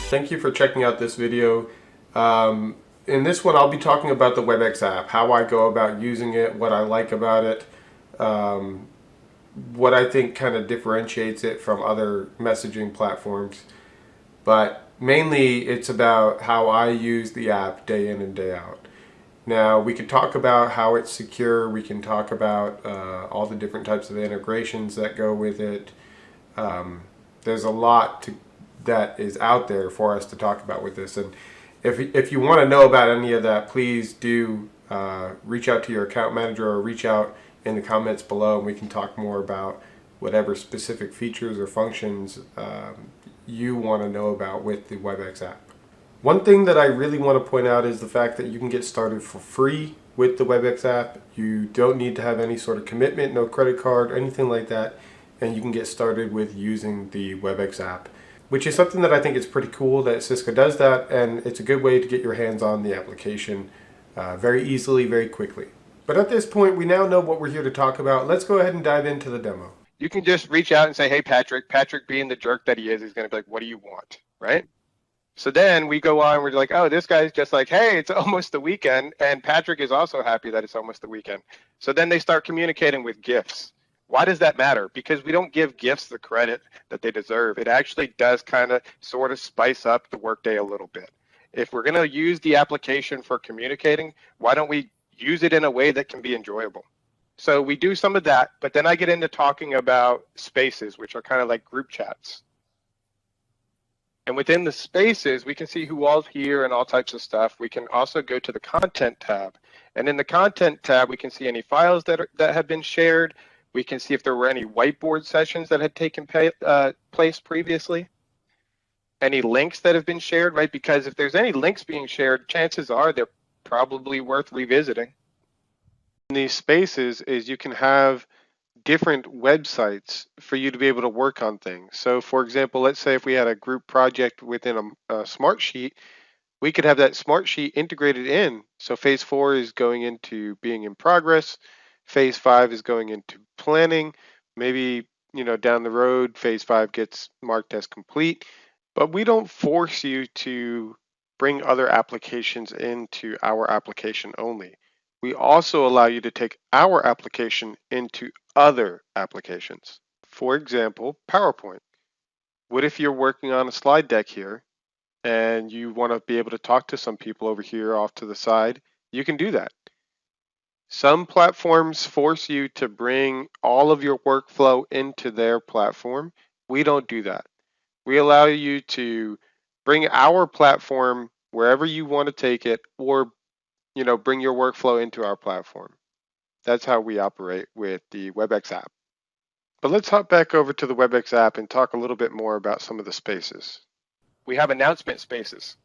Thank you for checking out this video. In this one, I'll be talking about the Webex app, how I go about using it, what I like about it, what I think kind of differentiates it from other messaging platforms. But mainly, it's about how I use the app day in and day out. Now, we can talk about how it's secure. We can talk about all the different types of integrations that go with it. There's a lot that is out there for us to talk about with this. And if you want to know about any of that, please do reach out to your account manager or reach out in the comments below, and we can talk more about whatever specific features or functions you want to know about with the Webex app. One thing that I really want to point out is the fact that you can get started for free with the Webex app. You don't need to have any sort of commitment, no credit card, anything like that, and you can get started with using the Webex app, which is something that I think is pretty cool that Cisco does that, and it's a good way to get your hands on the application very easily, very quickly. But at this point, we now know what we're here to talk about. Let's go ahead and dive into the demo. You can just reach out and say, hey, Patrick. Patrick, being the jerk that he is, he's going to be like, what do you want, right? So then we go on, we're like, oh, this guy's just like, hey, it's almost the weekend. And Patrick is also happy that it's almost the weekend. So then they start communicating with gifts. Why does that matter? Because we don't give gifts the credit that they deserve. It actually does kind of sort of spice up the workday a little bit. If we're going to use the application for communicating, why don't we use it in a way that can be enjoyable? So we do some of that, but then I get into talking about spaces, which are kind of like group chats. And within the spaces, we can see who all's here and all types of stuff. We can also go to the content tab. And in the content tab, we can see any files that have been shared. We can see if there were any whiteboard sessions that had taken place previously. Any links that have been shared, right? Because if there's any links being shared, chances are they're probably worth revisiting. In these spaces is you can have different websites for you to be able to work on things. So for example, let's say if we had a group project within a smart sheet, we could have that smart sheet integrated in. So phase 4 is going into being in progress. Phase 5 is going into planning. Maybe, down the road, phase 5 gets marked as complete. But we don't force you to bring other applications into our application only. We also allow you to take our application into other applications. For example, PowerPoint. What if you're working on a slide deck here and you want to be able to talk to some people over here off to the side? You can do that. Some platforms force you to bring all of your workflow into their platform. We don't do that. We allow you to bring our platform wherever you want to take it, or bring your workflow into our platform. That's how we operate with the Webex app. But let's hop back over to the Webex app and talk a little bit more about some of the spaces. We have announcement spaces.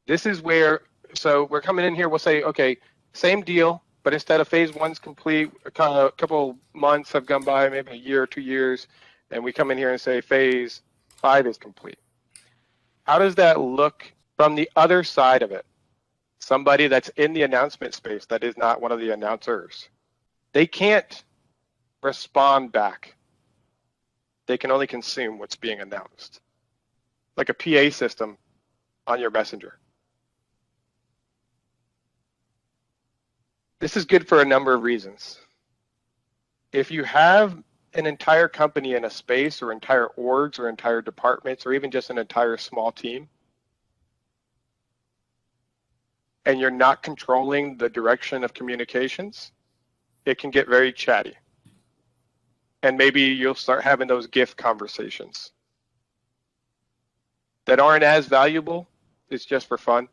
This is where, so we're coming in here, we'll say, okay, same deal, but instead of phase 1's complete, a couple months have gone by, maybe a year or 2 years, and we come in here and say phase 5 is complete. How does that look from the other side of it? Somebody that's in the announcement space that is not one of the announcers. They can't respond back. They can only consume what's being announced, like a PA system on your messenger. This is good for a number of reasons. If you have an entire company in a space, or entire orgs, or entire departments, or even just an entire small team, and you're not controlling the direction of communications, it can get very chatty. And maybe you'll start having those gift conversations that aren't as valuable. It's just for fun.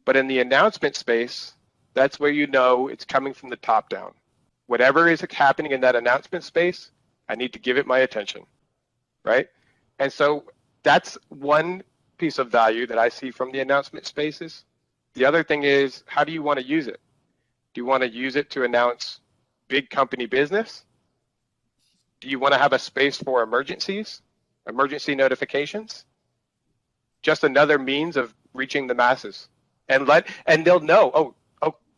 But in the announcement space, that's where it's coming from the top down. Whatever is happening in that announcement space, I need to give it my attention, right? And so that's one piece of value that I see from the announcement spaces. The other thing is, how do you want to use it? Do you want to use it to announce big company business? Do you want to have a space for emergencies, emergency notifications? Just another means of reaching the masses, and they'll know, oh,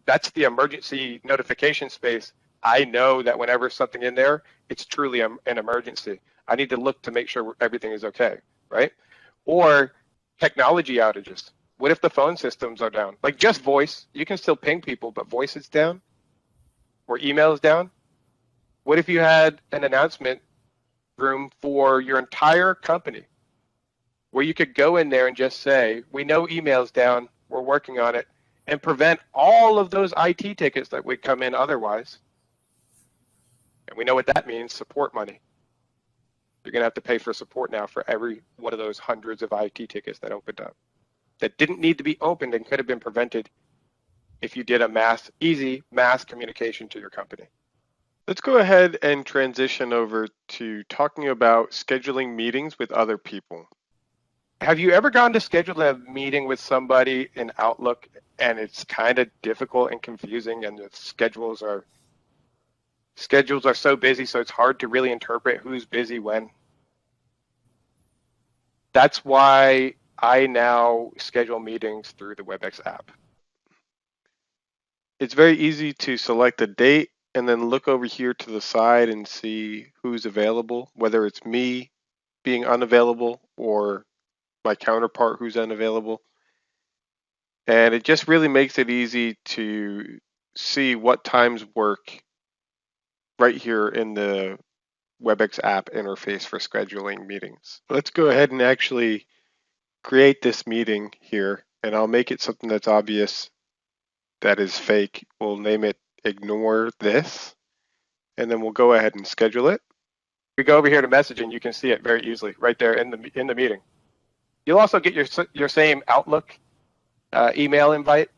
that's the emergency notification space. I know that whenever something in there, it's truly an emergency. I need to look to make sure everything is okay. right? Or technology outages. What if the phone systems are down? Like just voice, you can still ping people, but voice is down or email is down. What if you had an announcement room for your entire company where you could go in there and just say, we know email's down, we're working on it, and prevent all of those IT tickets that would come in otherwise. And we know what that means, support money. You're going to have to pay for support now for every one of those hundreds of IT tickets that opened up that didn't need to be opened and could have been prevented if you did a easy mass communication to your company. Let's go ahead and transition over to talking about scheduling meetings with other people. Have you ever gone to schedule a meeting with somebody in Outlook and it's kind of difficult and confusing and the schedules are so busy so it's hard to really interpret who's busy when? That's why I now schedule meetings through the Webex app. It's very easy to select a date and then look over here to the side and see who's available, whether it's me being unavailable or my counterpart who's unavailable. And it just really makes it easy to see what times work right here in the Webex app interface for scheduling meetings. Let's go ahead and actually create this meeting here, and I'll make it something that's obvious that is fake. We'll name it ignore this, and then we'll go ahead and schedule it. We go over here to messaging, you can see it very easily right there in the meeting. You'll also get your same Outlook email invite,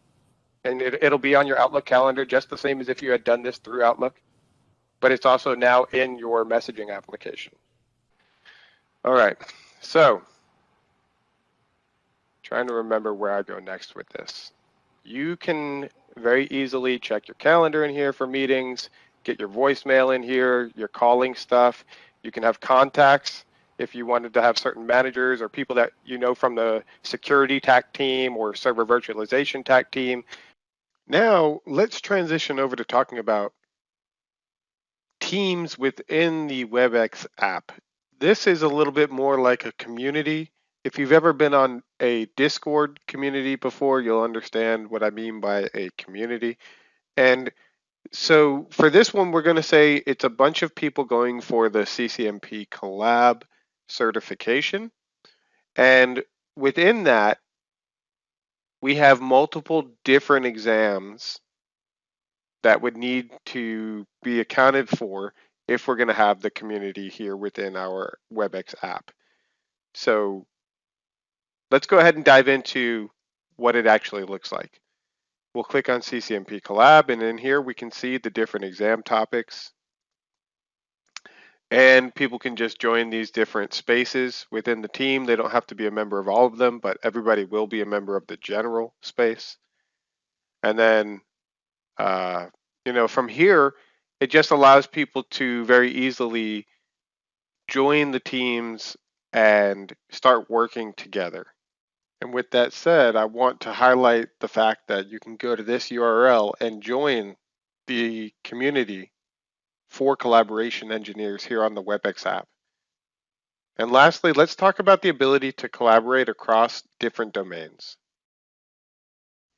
and it'll be on your Outlook calendar just the same as if you had done this through Outlook, but it's also now in your messaging application. All right, so trying to remember where I go next with this. You can very easily check your calendar in here for meetings, get your voicemail in here, your calling stuff. You can have contacts if you wanted to have certain managers or people that you know from the security TAC team or server virtualization TAC team. Now, let's transition over to talking about teams within the Webex app. This is a little bit more like a community. If you've ever been on a Discord community before, you'll understand what I mean by a community. And so for this one, we're going to say it's a bunch of people going for the CCNP Collab certification. And within that, we have multiple different exams that would need to be accounted for if we're going to have the community here within our Webex app. So let's go ahead and dive into what it actually looks like. We'll click on CCNP Collab, and in here we can see the different exam topics. And people can just join these different spaces within the team. They don't have to be a member of all of them, but everybody will be a member of the general space. And then, from here, it just allows people to very easily join the teams and start working together. And with that said, I want to highlight the fact that you can go to this URL and join the community for collaboration engineers here on the Webex app. And lastly, let's talk about the ability to collaborate across different domains.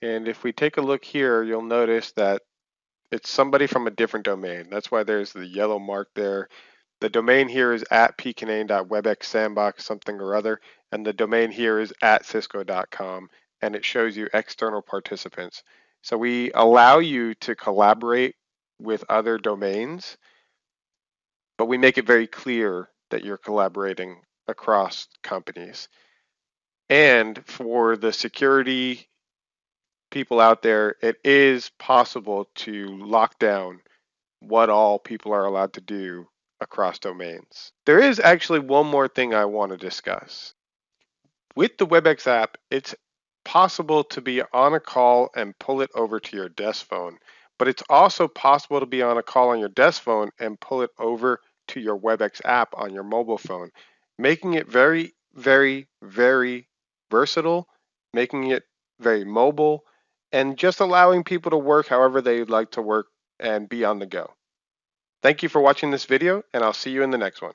And if we take a look here, you'll notice that it's somebody from a different domain. That's why there's the yellow mark there. The domain here is at pcanane.webexsandbox something or other, and the domain here is at cisco.com, and it shows you external participants. So we allow you to collaborate with other domains, but we make it very clear that you're collaborating across companies. And for the security people out there, it is possible to lock down what all people are allowed to do across domains. There is actually one more thing I want to discuss. With the Webex app, it's possible to be on a call and pull it over to your desk phone, but it's also possible to be on a call on your desk phone and pull it over to your Webex app on your mobile phone, making it very, very, very versatile, making it very mobile, and just allowing people to work however they'd like to work and be on the go. Thank you for watching this video, and I'll see you in the next one.